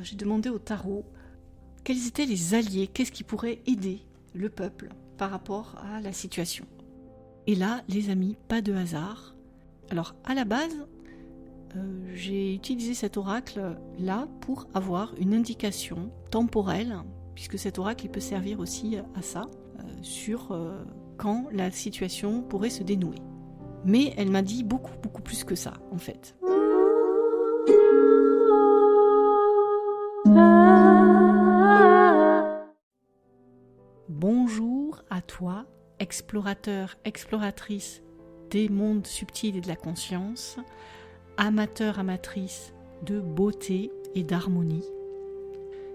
j'ai demandé au tarot quels étaient les alliés, qu'est-ce qui pourrait aider le peuple par rapport à la situation. Et là, les amis, pas de hasard. Alors, à la base, j'ai utilisé cet oracle-là pour avoir une indication temporelle, puisque cet oracle il peut servir aussi à ça, sur quand la situation pourrait se dénouer. Mais elle m'a dit beaucoup plus que ça, en fait. Bonjour à toi, explorateur, exploratrice des mondes subtils et de la conscience, amateur, amatrice de beauté et d'harmonie.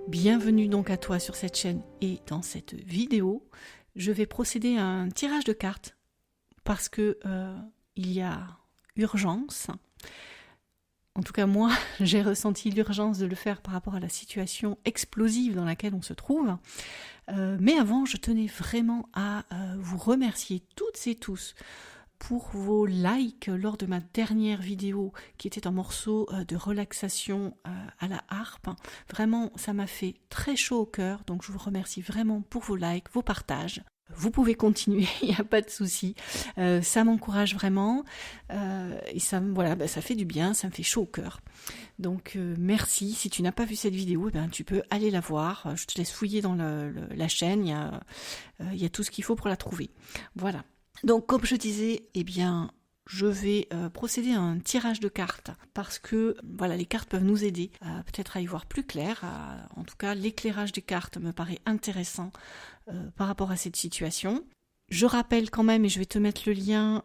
Bienvenue donc à toi sur cette chaîne et dans cette vidéo. Je vais procéder à un tirage de cartes parce que il y a urgence. En tout cas, moi, j'ai ressenti l'urgence de le faire par rapport à la situation explosive dans laquelle on se trouve. Mais avant, je tenais vraiment à vous remercier toutes et tous pour vos likes lors de ma dernière vidéo qui était un morceau de relaxation à la harpe. Vraiment, ça m'a fait très chaud au cœur, donc je vous remercie vraiment pour vos likes, vos partages. Vous pouvez continuer, il n'y a pas de souci. Ça m'encourage vraiment et ça, voilà, ça fait du bien, ça me fait chaud au cœur. Donc merci. Si tu n'as pas vu cette vidéo, tu peux aller la voir. Je te laisse fouiller dans la chaîne, il y a tout ce qu'il faut pour la trouver. Voilà. Donc comme je disais, je vais procéder à un tirage de cartes parce que voilà, les cartes peuvent nous aider peut-être à y voir plus clair. En tout cas, l'éclairage des cartes me paraît intéressant par rapport à cette situation. Je rappelle quand même, et je vais te mettre le lien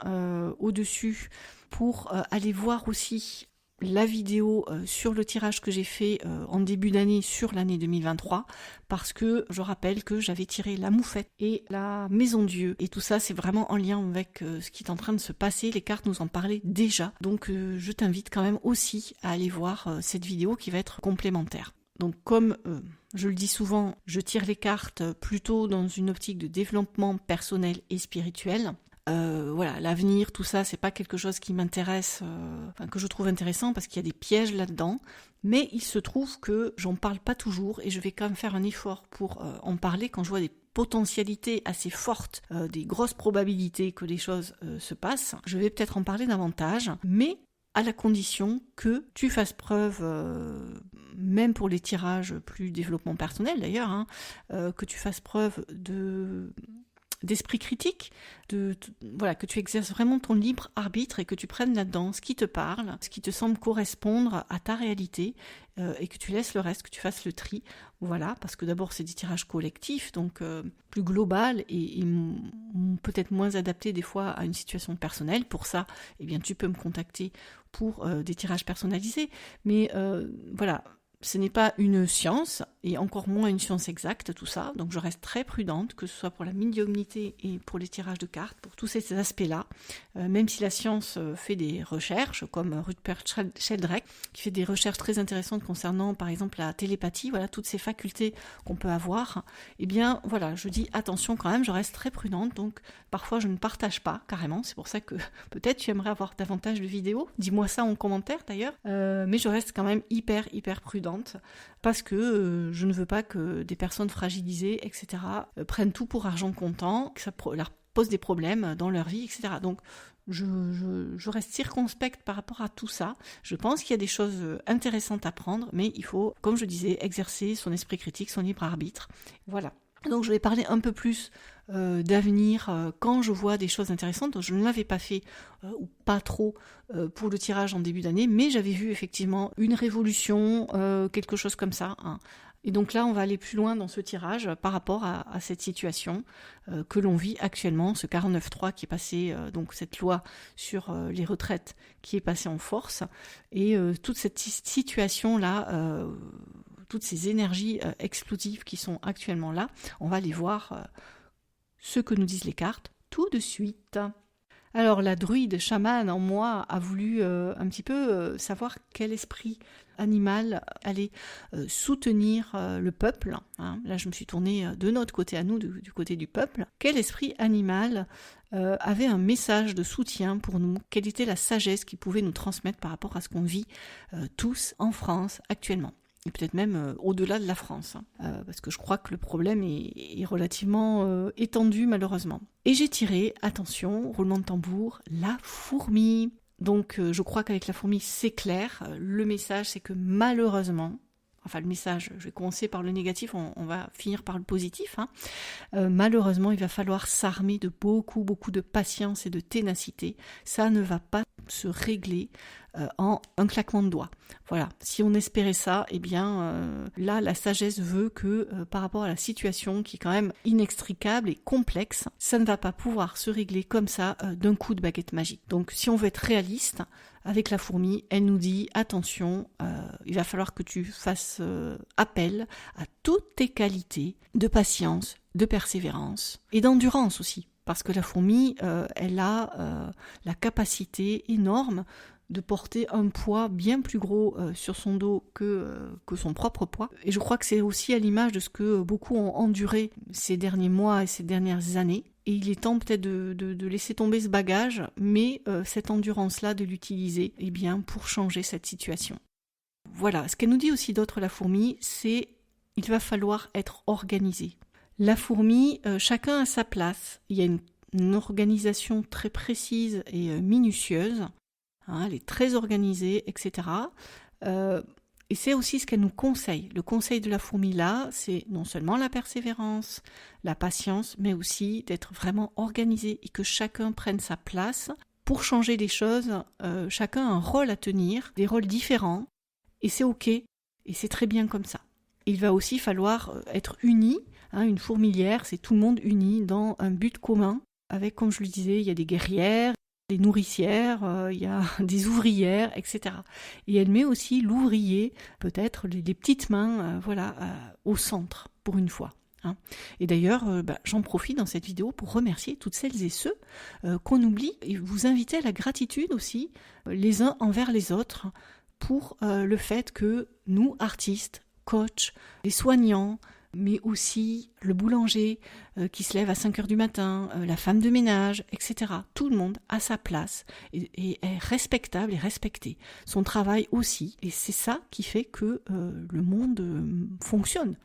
au-dessus pour aller voir aussi la vidéo sur le tirage que j'ai fait en début d'année sur l'année 2023 parce que je rappelle que j'avais tiré la moufette et la maison Dieu et tout ça c'est vraiment en lien avec ce qui est en train de se passer, les cartes nous en parlaient déjà, donc je t'invite quand même aussi à aller voir cette vidéo qui va être complémentaire. Donc comme je le dis souvent, je tire les cartes plutôt dans une optique de développement personnel et spirituel. Voilà, l'avenir, tout ça, c'est pas quelque chose qui m'intéresse, que je trouve intéressant parce qu'il y a des pièges là-dedans. Mais il se trouve que j'en parle pas toujours et je vais quand même faire un effort pour en parler quand je vois des potentialités assez fortes, des grosses probabilités que les choses se passent. Je vais peut-être en parler davantage, mais à la condition que tu fasses preuve, même pour les tirages plus développement personnel d'ailleurs, que tu fasses preuve d'esprit critique, voilà, que tu exerces vraiment ton libre arbitre et que tu prennes là-dedans ce qui te parle, ce qui te semble correspondre à ta réalité et que tu laisses le reste, que tu fasses le tri. Voilà, parce que d'abord c'est des tirages collectifs, donc plus global et peut-être moins adapté des fois à une situation personnelle. Pour ça, tu peux me contacter pour des tirages personnalisés. Mais voilà, ce n'est pas une science, et encore moins une science exacte, tout ça. Donc je reste très prudente, que ce soit pour la médiumnité et pour les tirages de cartes, pour tous ces aspects-là. Même si la science fait des recherches, comme Rupert Sheldrake, qui fait des recherches très intéressantes concernant, par exemple, la télépathie, voilà, toutes ces facultés qu'on peut avoir, voilà, je dis attention quand même, je reste très prudente, donc parfois je ne partage pas, carrément. C'est pour ça que peut-être tu aimerais avoir davantage de vidéos. Dis-moi ça en commentaire, d'ailleurs. Mais je reste quand même hyper prudente. Parce que je ne veux pas que des personnes fragilisées, etc., prennent tout pour argent comptant, que ça leur pose des problèmes dans leur vie, etc. Donc je reste circonspecte par rapport à tout ça. Je pense qu'il y a des choses intéressantes à prendre, mais il faut, comme je disais, exercer son esprit critique, son libre arbitre. Voilà. Donc je vais parler un peu plus d'avenir quand je vois des choses intéressantes. Je ne l'avais pas fait ou pas trop pour le tirage en début d'année, mais j'avais vu effectivement une révolution, quelque chose comme ça. Et donc là, on va aller plus loin dans ce tirage par rapport à cette situation que l'on vit actuellement, ce 49.3 qui est passé, donc cette loi sur les retraites qui est passée en force, et toute cette situation-là, toutes ces énergies explosives qui sont actuellement là, on va aller voir ce que nous disent les cartes tout de suite. Alors la druide chamane en moi a voulu un petit peu savoir quel esprit animal allait soutenir le peuple. Là je me suis tournée de notre côté à nous, du côté du peuple. Quel esprit animal avait un message de soutien pour nous? Quelle était la sagesse qu'il pouvait nous transmettre par rapport à ce qu'on vit tous en France actuellement? et peut-être même au-delà de la France, parce que je crois que le problème est relativement étendu malheureusement. Et j'ai tiré, attention, roulement de tambour, la fourmi. Donc je crois qu'avec la fourmi c'est clair, le message c'est que malheureusement, enfin le message, je vais commencer par le négatif, on va finir par le positif, malheureusement il va falloir s'armer de beaucoup de patience et de ténacité, ça ne va pas se régler en un claquement de doigts. Voilà, si on espérait ça, eh bien là la sagesse veut que par rapport à la situation qui est quand même inextricable et complexe, ça ne va pas pouvoir se régler comme ça d'un coup de baguette magique. Donc si on veut être réaliste, avec la fourmi, elle nous dit attention, il va falloir que tu fasses appel à toutes tes qualités de patience, de persévérance et d'endurance aussi. Parce que la fourmi, elle a la capacité énorme de porter un poids bien plus gros sur son dos que son propre poids. Et je crois que c'est aussi à l'image de ce que beaucoup ont enduré ces derniers mois et ces dernières années. Et il est temps peut-être de laisser tomber ce bagage, mais cette endurance-là, de l'utiliser pour changer cette situation. Voilà, ce qu'elle nous dit aussi d'autre, la fourmi, c'est il va falloir être organisé. La fourmi, chacun a sa place. Il y a une organisation très précise et minutieuse. Elle est très organisée, etc. Et c'est aussi ce qu'elle nous conseille. Le conseil de la fourmi là, c'est non seulement la persévérance, la patience, mais aussi d'être vraiment organisé et que chacun prenne sa place. Pour changer les choses, chacun a un rôle à tenir, des rôles différents, et c'est ok, et c'est très bien comme ça. Il va aussi falloir être unis, une fourmilière, c'est tout le monde uni dans un but commun, avec, comme je le disais, il y a des guerrières, des nourricières, il y a des ouvrières, etc. Et elle met aussi l'ouvrier, peut-être les petites mains, au centre, pour une fois. Et d'ailleurs, j'en profite dans cette vidéo pour remercier toutes celles et ceux qu'on oublie et vous inviter à la gratitude aussi, les uns envers les autres, pour le fait que nous, artistes, coachs, les soignants, mais aussi le boulanger qui se lève à 5h du matin, la femme de ménage, etc. Tout le monde a sa place et est respectable et respecté. Son travail aussi. Et c'est ça qui fait que le monde fonctionne.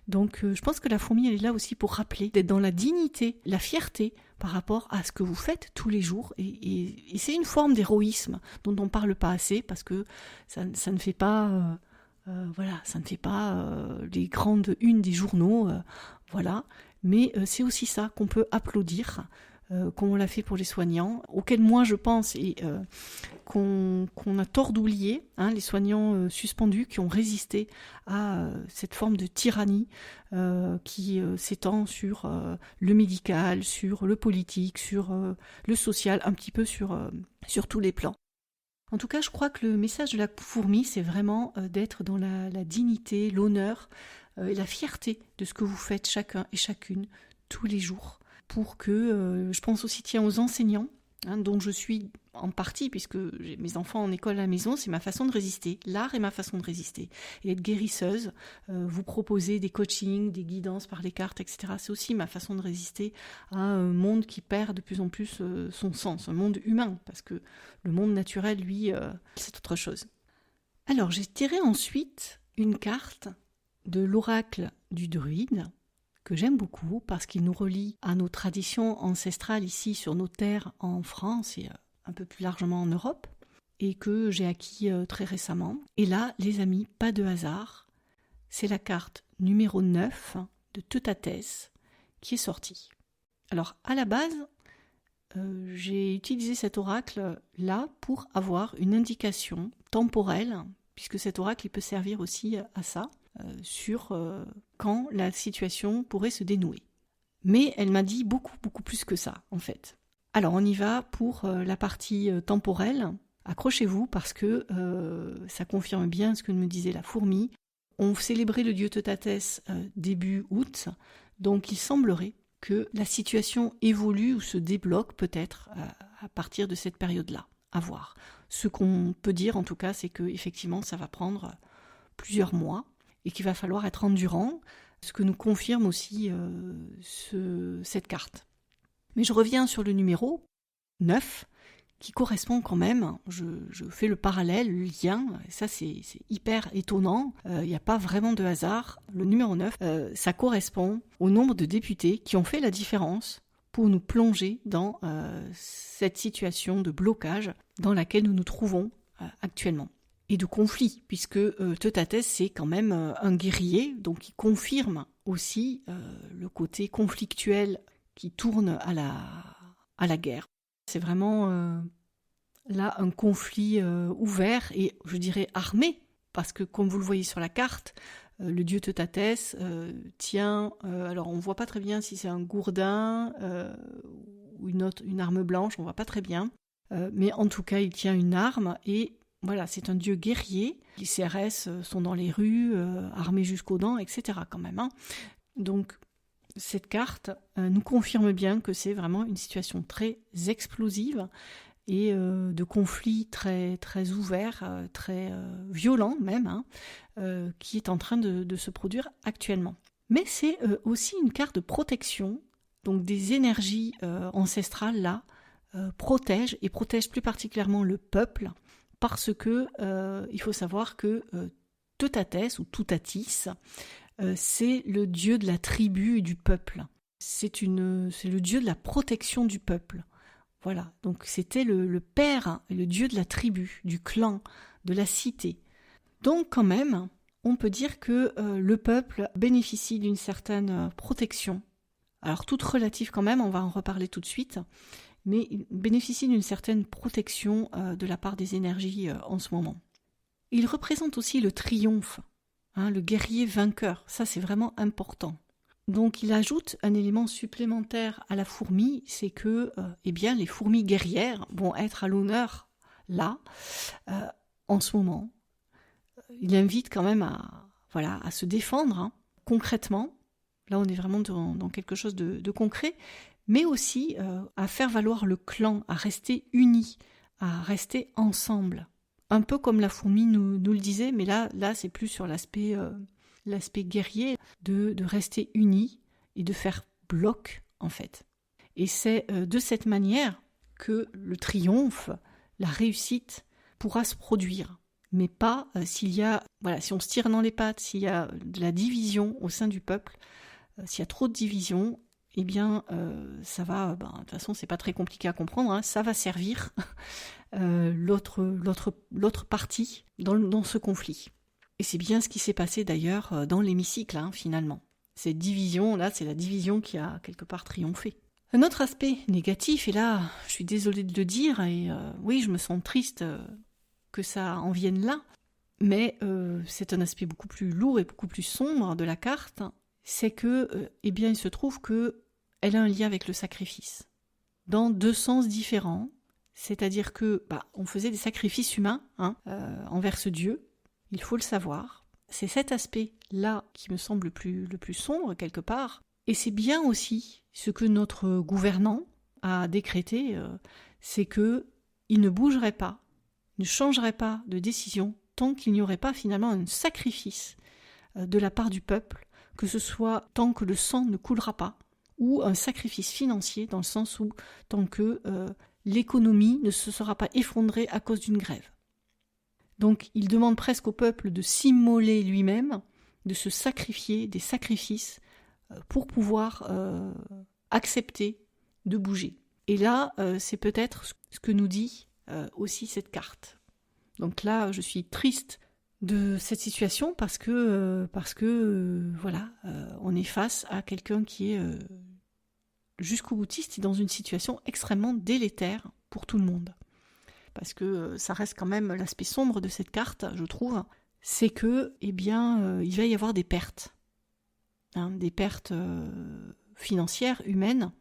Donc je pense que la fourmi, elle est là aussi pour rappeler d'être dans la dignité, la fierté par rapport à ce que vous faites tous les jours. Et c'est une forme d'héroïsme dont on ne parle pas assez parce que ça ne fait pas... ça ne fait pas les grandes unes des journaux, mais c'est aussi ça qu'on peut applaudir, comme on l'a fait pour les soignants, auxquels moi je pense et qu'on a tort d'oublier, les soignants suspendus qui ont résisté à cette forme de tyrannie qui s'étend sur le médical, sur le politique, sur le social, un petit peu sur tous les plans. En tout cas, je crois que le message de la fourmi, c'est vraiment d'être dans la dignité, l'honneur et la fierté de ce que vous faites chacun et chacune tous les jours. Pour que, je pense aussi aux enseignants, dont je suis en partie, puisque j'ai mes enfants en école à la maison, c'est ma façon de résister. L'art est ma façon de résister. Et être guérisseuse, vous proposer des coachings, des guidances par les cartes, etc. C'est aussi ma façon de résister à un monde qui perd de plus en plus son sens, un monde humain, parce que le monde naturel, lui, c'est autre chose. Alors, j'ai tiré ensuite une carte de l'oracle du druide, que j'aime beaucoup parce qu'il nous relie à nos traditions ancestrales ici sur nos terres en France et un peu plus largement en Europe, et que j'ai acquis très récemment. Et là, les amis, pas de hasard, c'est la carte numéro 9 de Teutathès qui est sortie. Alors, à la base, j'ai utilisé cet oracle-là pour avoir une indication temporelle, puisque cet oracle il peut servir aussi à ça, sur quand la situation pourrait se dénouer. Mais elle m'a dit beaucoup plus que ça, en fait. Alors, on y va pour la partie temporelle. Accrochez-vous parce que ça confirme bien ce que me disait la fourmi. On célébrait le dieu Teutathès début août, donc il semblerait que la situation évolue ou se débloque peut-être à partir de cette période-là. À voir. Ce qu'on peut dire en tout cas, c'est que effectivement, ça va prendre plusieurs mois et qu'il va falloir être endurant, ce que nous confirme aussi cette carte. Mais je reviens sur le numéro 9, qui correspond quand même, je fais le parallèle, le lien, et ça c'est hyper étonnant, il n'y a pas vraiment de hasard. Le numéro 9, ça correspond au nombre de députés qui ont fait la différence pour nous plonger dans cette situation de blocage dans laquelle nous nous trouvons actuellement. Et de conflit, puisque Teutates c'est quand même un guerrier, donc il confirme aussi le côté conflictuel qui tourne à la guerre. C'est vraiment là un conflit ouvert et je dirais armé, parce que comme vous le voyez sur la carte, le dieu Teutates tient, alors on ne voit pas très bien si c'est un gourdin ou une arme blanche, on ne voit pas très bien, mais en tout cas il tient une arme et voilà, c'est un dieu guerrier. Les CRS sont dans les rues, armés jusqu'aux dents, etc. quand même. Hein. Donc cette carte nous confirme bien que c'est vraiment une situation très explosive et de conflit très, très ouvert, très violent même, hein, qui est en train de se produire actuellement. Mais c'est aussi une carte de protection, donc des énergies ancestrales là, protègent plus particulièrement le peuple, parce que il faut savoir que Teutates ou Toutatis, c'est le dieu de la tribu et du peuple. C'est le dieu de la protection du peuple. Voilà, donc c'était le père, le dieu de la tribu, du clan, de la cité. Donc quand même, on peut dire que le peuple bénéficie d'une certaine protection. Alors toute relative quand même, on va en reparler tout de suite, mais il bénéficie d'une certaine protection de la part des énergies en ce moment. Il représente aussi le triomphe, hein, le guerrier vainqueur, ça c'est vraiment important. Donc il ajoute un élément supplémentaire à la fourmi, c'est que eh bien, les fourmis guerrières vont être à l'honneur là, en ce moment. Il invite quand même à se défendre hein, concrètement. Là on est vraiment dans quelque chose de concret, mais aussi à faire valoir le clan, à rester unis, à rester ensemble. Un peu comme la fourmi nous le disait, mais là c'est plus sur l'aspect guerrier, de rester unis et de faire bloc en fait. Et c'est de cette manière que le triomphe, la réussite pourra se produire. Mais pas si on se tire dans les pattes, s'il y a de la division au sein du peuple, s'il y a trop de division, eh bien, ça va, de toute façon, c'est pas très compliqué à comprendre, hein, ça va servir l'autre partie dans ce conflit. Et c'est bien ce qui s'est passé d'ailleurs dans l'hémicycle, hein, finalement. Cette division-là, c'est la division qui a quelque part triomphé. Un autre aspect négatif, et là, je suis désolée de le dire, et oui, je me sens triste que ça en vienne là, mais c'est un aspect beaucoup plus lourd et beaucoup plus sombre de la carte, c'est que, eh bien, il se trouve qu'elle a un lien avec le sacrifice, dans deux sens différents, c'est-à-dire que, on faisait des sacrifices humains envers ce Dieu, il faut le savoir. C'est cet aspect-là qui me semble le plus sombre quelque part, et c'est bien aussi ce que notre gouvernant a décrété, c'est qu'il ne bougerait pas, ne changerait pas de décision tant qu'il n'y aurait pas finalement un sacrifice de la part du peuple, que ce soit tant que le sang ne coulera pas, ou un sacrifice financier dans le sens où tant que l'économie ne se sera pas effondrée à cause d'une grève. Donc il demande presque au peuple de s'immoler lui-même, de se sacrifier des sacrifices pour pouvoir accepter de bouger. Et là, c'est peut-être ce que nous dit aussi cette carte. Donc là, je suis triste de cette situation parce que on est face à quelqu'un qui est jusqu'au boutiste et dans une situation extrêmement délétère pour tout le monde. Parce que ça reste quand même l'aspect sombre de cette carte, je trouve, c'est que, il va y avoir des pertes. Des pertes financières, humaines,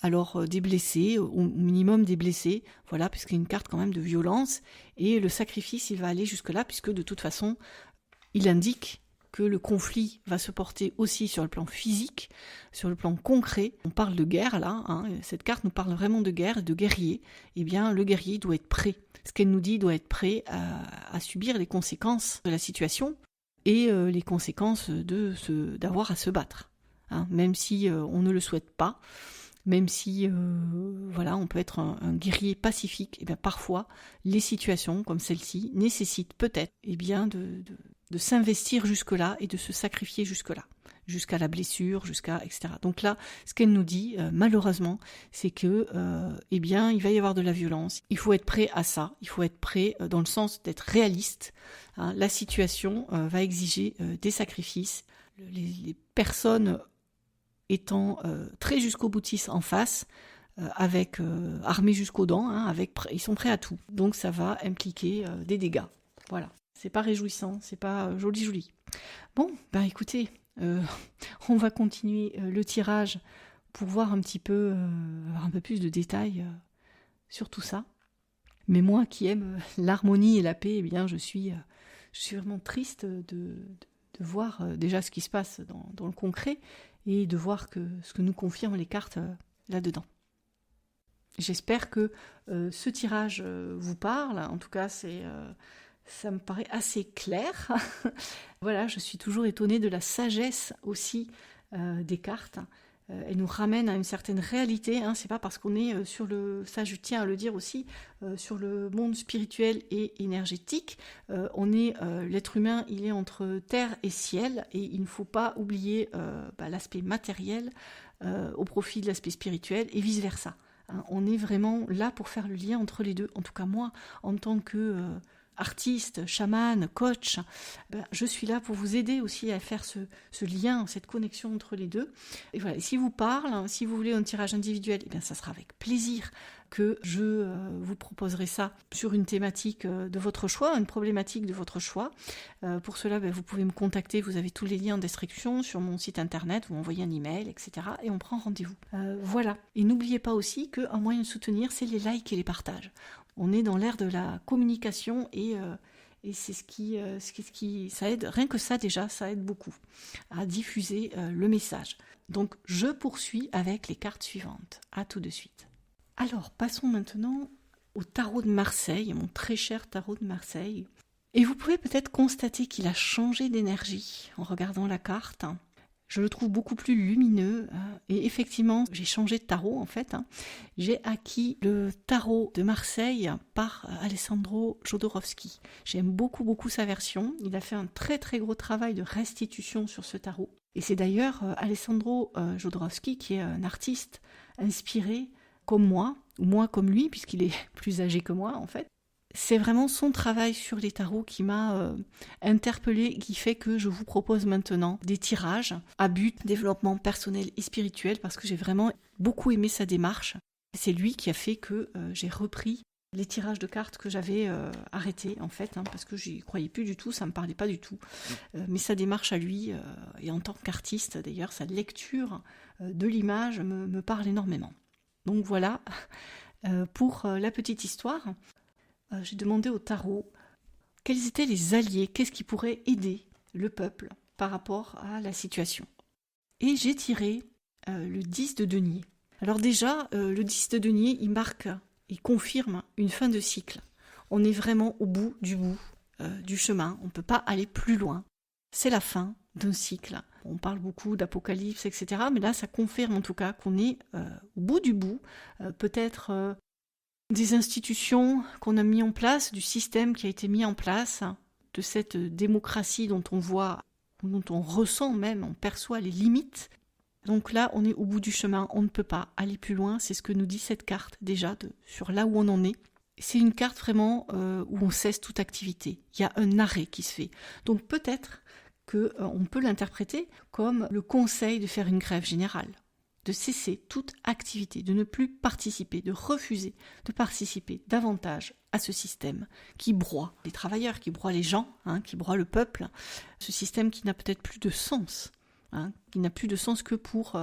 alors des blessés, au minimum des blessés, voilà, puisqu'il y a une carte quand même de violence, et le sacrifice, il va aller jusque-là, puisque de toute façon, il indique que le conflit va se porter aussi sur le plan physique, sur le plan concret. On parle de guerre là, cette carte nous parle vraiment de guerre et de guerrier. Eh bien, le guerrier doit être prêt. Ce qu'elle nous dit doit être prêt à subir les conséquences de la situation et les conséquences d'avoir à se battre. Même si on ne le souhaite pas, Même si, on peut être un guerrier pacifique, et bien parfois, les situations comme celle-ci nécessitent peut-être de s'investir jusque-là et de se sacrifier jusque-là, jusqu'à la blessure, etc. Donc là, ce qu'elle nous dit, malheureusement, c'est que, il va y avoir de la violence. Il faut être prêt à ça. Il faut être prêt dans le sens d'être réaliste. Hein. La situation va exiger des sacrifices. Les personnes étant très jusqu'au boutiste en face, avec armés jusqu'aux dents, ils sont prêts à tout. Donc ça va impliquer des dégâts. Voilà. C'est pas réjouissant, c'est pas joli. Bon, écoutez, on va continuer le tirage pour voir un petit peu, avoir un peu plus de détails sur tout ça. Mais moi qui aime l'harmonie et la paix, je suis vraiment triste de voir déjà ce qui se passe dans le concret et de voir ce que nous confirment les cartes là-dedans. J'espère que ce tirage vous parle. En tout cas, ça me paraît assez clair. Voilà, je suis toujours étonnée de la sagesse aussi des cartes. Elle nous ramène à une certaine réalité. C'est pas parce qu'on est ça je tiens à le dire aussi, sur le monde spirituel et énergétique. L'être humain, il est entre terre et ciel, et il ne faut pas oublier l'aspect matériel au profit de l'aspect spirituel et vice versa. On est vraiment là pour faire le lien entre les deux. En tout cas, moi, en tant que artiste, chaman, coach, je suis là pour vous aider aussi à faire ce lien, cette connexion entre les deux. Et voilà, si vous parle, si vous voulez un tirage individuel, ça sera avec plaisir que je vous proposerai ça sur une thématique de votre choix, une problématique de votre choix. Pour cela, vous pouvez me contacter, vous avez tous les liens en description sur mon site internet, vous m'envoyez un email, etc. et on prend rendez-vous. Voilà. Et n'oubliez pas aussi qu'un moyen de soutenir, c'est les likes et les partages. On est dans l'ère de la communication et c'est ce qui ça aide, rien que ça déjà, ça aide beaucoup à diffuser le message. Donc je poursuis avec les cartes suivantes. À tout de suite. Alors passons maintenant au tarot de Marseille, mon très cher tarot de Marseille. Et vous pouvez peut-être constater qu'il a changé d'énergie en regardant la carte. Je le trouve beaucoup plus lumineux et effectivement, j'ai changé de tarot en fait. J'ai acquis le tarot de Marseille par Alessandro Jodorowsky. J'aime beaucoup sa version. Il a fait un très très gros travail de restitution sur ce tarot. Et c'est d'ailleurs Alessandro Jodorowsky qui est un artiste inspiré comme moi, ou moi comme lui, puisqu'il est plus âgé que moi en fait. C'est vraiment son travail sur les tarots qui m'a interpellée, qui fait que je vous propose maintenant des tirages à but développement personnel et spirituel, parce que j'ai vraiment beaucoup aimé sa démarche. C'est lui qui a fait que j'ai repris les tirages de cartes que j'avais arrêtés en fait, parce que j'y croyais plus du tout, ça me parlait pas du tout. Mais sa démarche à lui, et en tant qu'artiste d'ailleurs, sa lecture de l'image me parle énormément. Donc voilà, pour la petite histoire. J'ai demandé au tarot quels étaient les alliés, qu'est-ce qui pourrait aider le peuple par rapport à la situation. Et j'ai tiré le 10 de denier. Alors déjà, le 10 de denier, il confirme une fin de cycle. On est vraiment au bout du chemin, on ne peut pas aller plus loin. C'est la fin d'un cycle. On parle beaucoup d'apocalypse, etc. Mais là, ça confirme en tout cas qu'on est au bout du bout, peut-être... des institutions qu'on a mis en place, du système qui a été mis en place, de cette démocratie dont on ressent même, on perçoit les limites. Donc là, on est au bout du chemin, on ne peut pas aller plus loin, c'est ce que nous dit cette carte déjà, sur là où on en est. C'est une carte vraiment où on cesse toute activité, il y a un arrêt qui se fait. Donc peut-être qu'on peut l'interpréter comme le conseil de faire une grève générale, de cesser toute activité, de ne plus participer, de refuser de participer davantage à ce système qui broie les travailleurs, qui broie les gens, qui broie le peuple, ce système qui n'a peut-être plus de sens, qui n'a plus de sens que pour,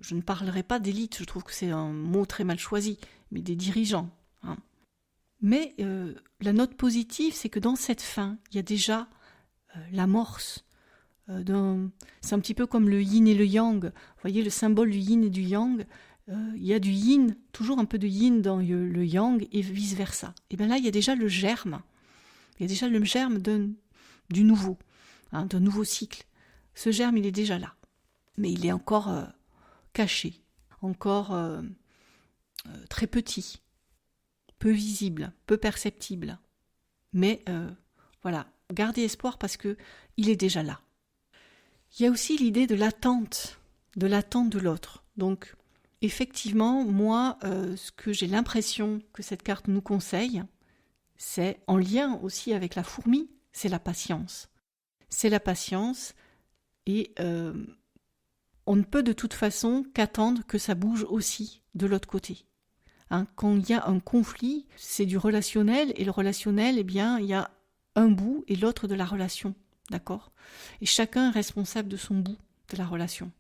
je ne parlerai pas d'élite, je trouve que c'est un mot très mal choisi, mais des dirigeants. Mais la note positive, c'est que dans cette fin, il y a déjà l'amorce. C'est un petit peu comme le yin et le yang. Vous voyez le symbole du yin et du yang. Il y a du yin, toujours un peu de yin dans le yang et vice versa. Et bien là, il y a déjà le germe. Il y a déjà le germe du nouveau, d'un nouveau cycle. Ce germe, il est déjà là, mais il est encore caché. encore très petit, peu visible, peu perceptible. Mais voilà, gardez espoir parce que il est déjà là. Il y a aussi l'idée de l'attente de l'autre. Donc, effectivement, moi, ce que j'ai l'impression que cette carte nous conseille, c'est en lien aussi avec la fourmi, c'est la patience. C'est la patience et on ne peut de toute façon qu'attendre que ça bouge aussi de l'autre côté. Hein, quand il y a un conflit, c'est du relationnel et le relationnel, eh bien, il y a un bout et l'autre de la relation, d'accord ? Et chacun est responsable de son bout de la relation.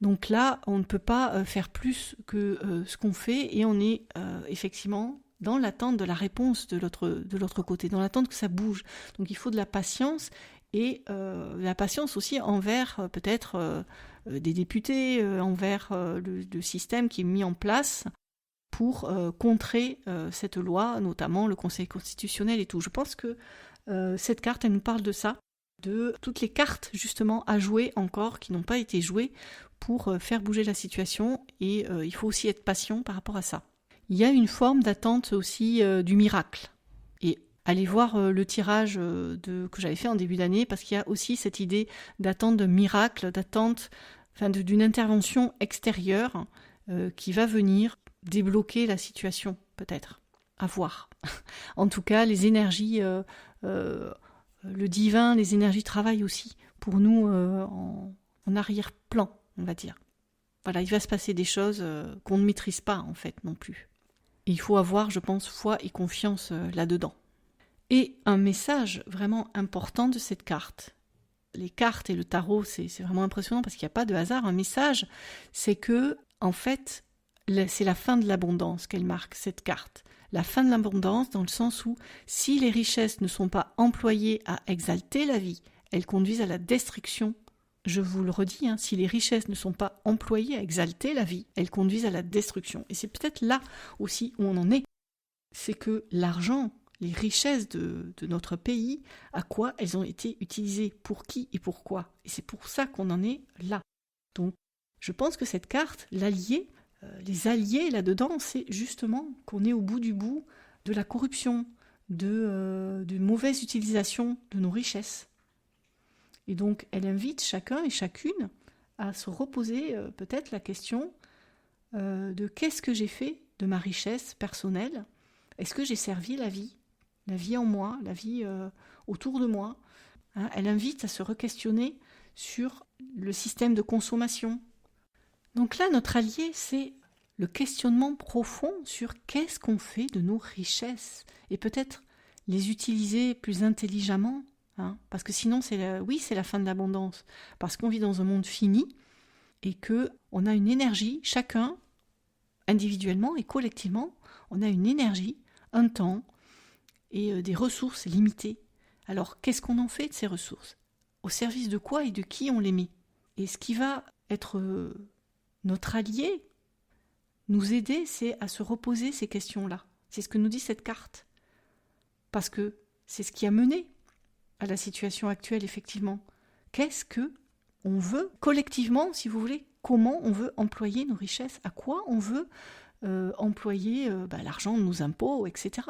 Donc là, on ne peut pas faire plus que ce qu'on fait et on est effectivement dans l'attente de la réponse de l'autre côté, dans l'attente que ça bouge. Donc il faut de la patience et la patience aussi envers peut-être des députés, envers le système qui est mis en place pour contrer cette loi, notamment le Conseil constitutionnel et tout. Je pense que cette carte, elle nous parle de ça, de toutes les cartes justement à jouer encore qui n'ont pas été jouées pour faire bouger la situation et il faut aussi être patient par rapport à ça. Il y a une forme d'attente aussi du miracle. Et allez voir le tirage que j'avais fait en début d'année parce qu'il y a aussi cette idée d'attente de miracle, d'attente d'une intervention extérieure qui va venir débloquer la situation peut-être, à voir. En tout cas, les énergies, le divin, les énergies travaillent aussi pour nous en arrière-plan, on va dire. Voilà, il va se passer des choses qu'on ne maîtrise pas en fait non plus. Et il faut avoir, je pense, foi et confiance là-dedans. Et un message vraiment important de cette carte. Les cartes et le tarot, c'est vraiment impressionnant parce qu'il n'y a pas de hasard. Un message, c'est que, en fait, c'est la fin de l'abondance qu'elle marque, cette carte. La fin de l'abondance dans le sens où, si les richesses ne sont pas employées à exalter la vie, elles conduisent à la destruction. Je vous le redis, si les richesses ne sont pas employées à exalter la vie, elles conduisent à la destruction. Et c'est peut-être là aussi où on en est. C'est que l'argent, les richesses de notre pays, à quoi elles ont été utilisées, pour qui et pourquoi. Et c'est pour ça qu'on en est là. Donc, je pense que cette carte, l'allié, les alliés là-dedans, c'est justement qu'on est au bout du bout de la corruption, de mauvaise utilisation de nos richesses. Et donc, elle invite chacun et chacune à se reposer peut-être la question de qu'est-ce que j'ai fait de ma richesse personnelle ? Est-ce que j'ai servi la vie en moi, la vie autour de moi ? Elle invite à se re-questionner sur le système de consommation. Donc là, notre allié, c'est le questionnement profond sur qu'est-ce qu'on fait de nos richesses et peut-être les utiliser plus intelligemment. Parce que sinon, c'est la fin de l'abondance. Parce qu'on vit dans un monde fini et qu'on a une énergie, chacun, individuellement et collectivement, on a une énergie, un temps et des ressources limitées. Alors, qu'est-ce qu'on en fait de ces ressources ? Au service de quoi et de qui on les met ? Et ce qui va être notre allié, nous aider, c'est à se reposer ces questions-là. C'est ce que nous dit cette carte. Parce que c'est ce qui a mené à la situation actuelle, effectivement. Qu'est-ce que on veut collectivement, si vous voulez, comment on veut employer nos richesses, à quoi on veut employer l'argent de nos impôts, etc.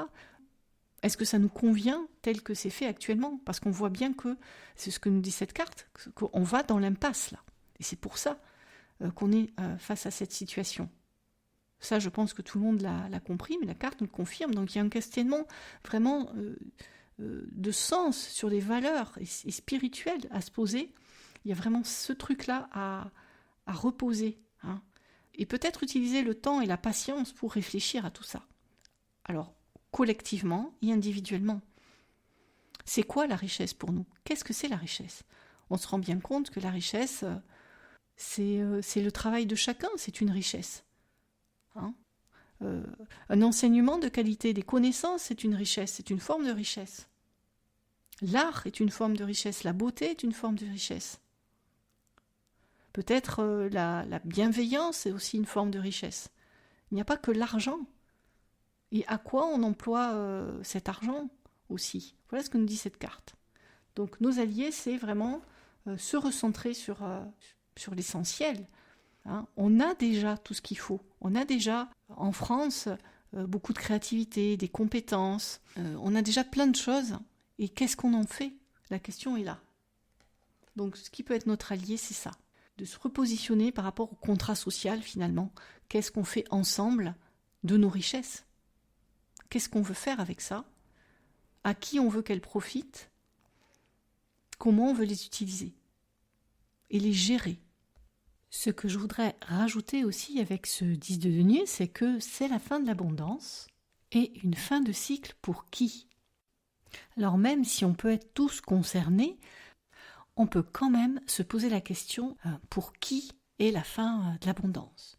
Est-ce que ça nous convient tel que c'est fait actuellement ? Parce qu'on voit bien que, c'est ce que nous dit cette carte, qu'on va dans l'impasse là. Et c'est pour ça qu'on est face à cette situation. Ça, je pense que tout le monde l'a compris, mais la carte nous le confirme. Donc il y a un questionnement vraiment de sens sur les valeurs et spirituelles à se poser. Il y a vraiment ce truc-là à reposer. Et peut-être utiliser le temps et la patience pour réfléchir à tout ça. Alors, collectivement et individuellement. C'est quoi la richesse pour nous ? Qu'est-ce que c'est la richesse ? On se rend bien compte que la richesse, c'est le travail de chacun, c'est une richesse. Un enseignement de qualité, des connaissances, c'est une richesse, c'est une forme de richesse. L'art est une forme de richesse, la beauté est une forme de richesse. Peut-être la bienveillance est aussi une forme de richesse. Il n'y a pas que l'argent. Et à quoi on emploie cet argent aussi ? Voilà ce que nous dit cette carte. Donc nos alliés, c'est vraiment se recentrer sur l'essentiel hein. On a déjà tout ce qu'il faut. On a déjà, en France, beaucoup de créativité, des compétences. On a déjà plein de choses. Et qu'est-ce qu'on en fait? La question est là. Donc, ce qui peut être notre allié, c'est ça. De se repositionner par rapport au contrat social, finalement. Qu'est-ce qu'on fait ensemble de nos richesses? Qu'est-ce qu'on veut faire avec ça? À qui on veut qu'elles profitent? Comment on veut les utiliser? Et les gérer. Ce que je voudrais rajouter aussi avec ce 10 de denier, c'est que c'est la fin de l'abondance et une fin de cycle pour qui? Alors même si on peut être tous concernés, on peut quand même se poser la question pour qui est la fin de l'abondance?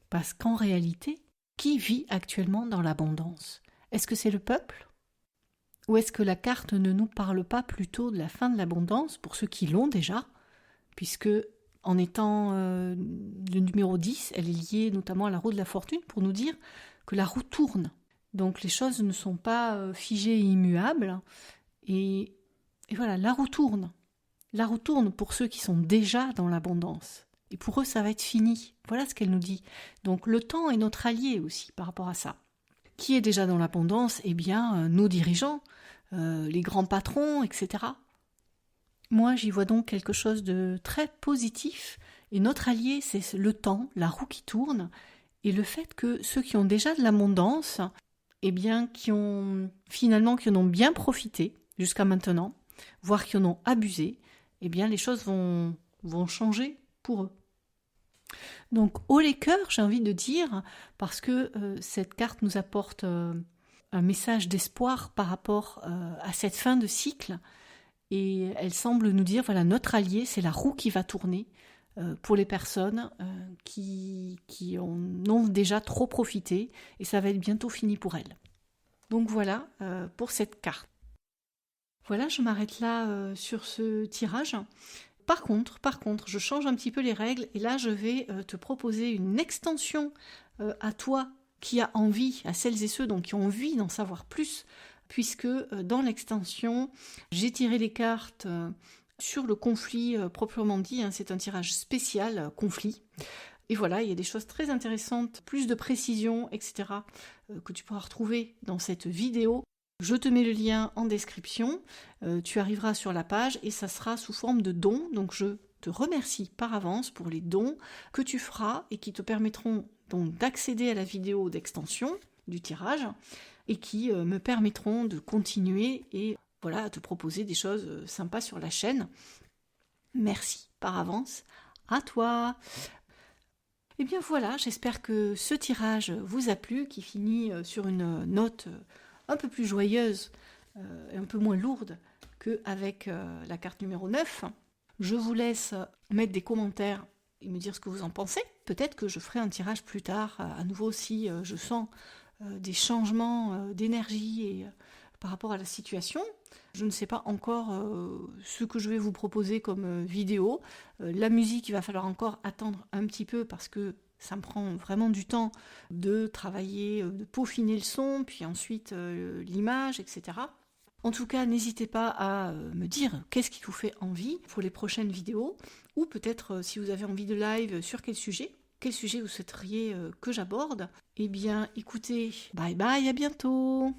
Parce qu'en réalité, qui vit actuellement dans l'abondance? Est-ce que c'est le peuple? Ou est-ce que la carte ne nous parle pas plutôt de la fin de l'abondance pour ceux qui l'ont déjà? Puisque en étant le numéro 10, elle est liée notamment à la roue de la fortune pour nous dire que la roue tourne. Donc les choses ne sont pas figées et immuables. Et voilà, la roue tourne. La roue tourne pour ceux qui sont déjà dans l'abondance. Et pour eux, ça va être fini. Voilà ce qu'elle nous dit. Donc le temps est notre allié aussi par rapport à ça. Qui est déjà dans l'abondance? Eh bien, nos dirigeants, les grands patrons, etc. Moi, j'y vois donc quelque chose de très positif. Et notre allié, c'est le temps, la roue qui tourne, et le fait que ceux qui ont déjà de l'abondance, eh bien, qui en ont bien profité jusqu'à maintenant, voire qui en ont abusé, eh bien, les choses vont changer pour eux. Donc, haut les cœurs, j'ai envie de dire, parce que cette carte nous apporte un message d'espoir par rapport à cette fin de cycle. Et elle semble nous dire, voilà, notre allié, c'est la roue qui va tourner pour les personnes qui en ont déjà trop profité, et ça va être bientôt fini pour elles. Donc voilà pour cette carte. Voilà, je m'arrête là sur ce tirage. Par contre, je change un petit peu les règles, et là je vais te proposer une extension à toi qui as envie, à celles et ceux donc, qui ont envie d'en savoir plus, puisque dans l'extension, j'ai tiré les cartes sur le conflit proprement dit, hein, c'est un tirage spécial conflit. Et voilà, il y a des choses très intéressantes, plus de précision, etc., que tu pourras retrouver dans cette vidéo. Je te mets le lien en description, tu arriveras sur la page et ça sera sous forme de dons. Donc je te remercie par avance pour les dons que tu feras et qui te permettront donc d'accéder à la vidéo d'extension du tirage et qui me permettront de continuer et voilà, à te proposer des choses sympas sur la chaîne. Merci par avance à toi. Et bien voilà, j'espère que ce tirage vous a plu, qui finit sur une note un peu plus joyeuse et un peu moins lourde qu'avec la carte numéro 9. Je vous laisse mettre des commentaires et me dire ce que vous en pensez. Peut-être que je ferai un tirage plus tard, à nouveau si je sens des changements d'énergie et par rapport à la situation. Je ne sais pas encore ce que je vais vous proposer comme vidéo. La musique, il va falloir encore attendre un petit peu parce que ça me prend vraiment du temps de travailler, de peaufiner le son, puis ensuite l'image, etc. En tout cas, n'hésitez pas à me dire qu'est-ce qui vous fait envie pour les prochaines vidéos, ou peut-être si vous avez envie de live, sur quel sujet vous souhaiteriez que j'aborde. Eh bien, écoutez, bye bye, à bientôt!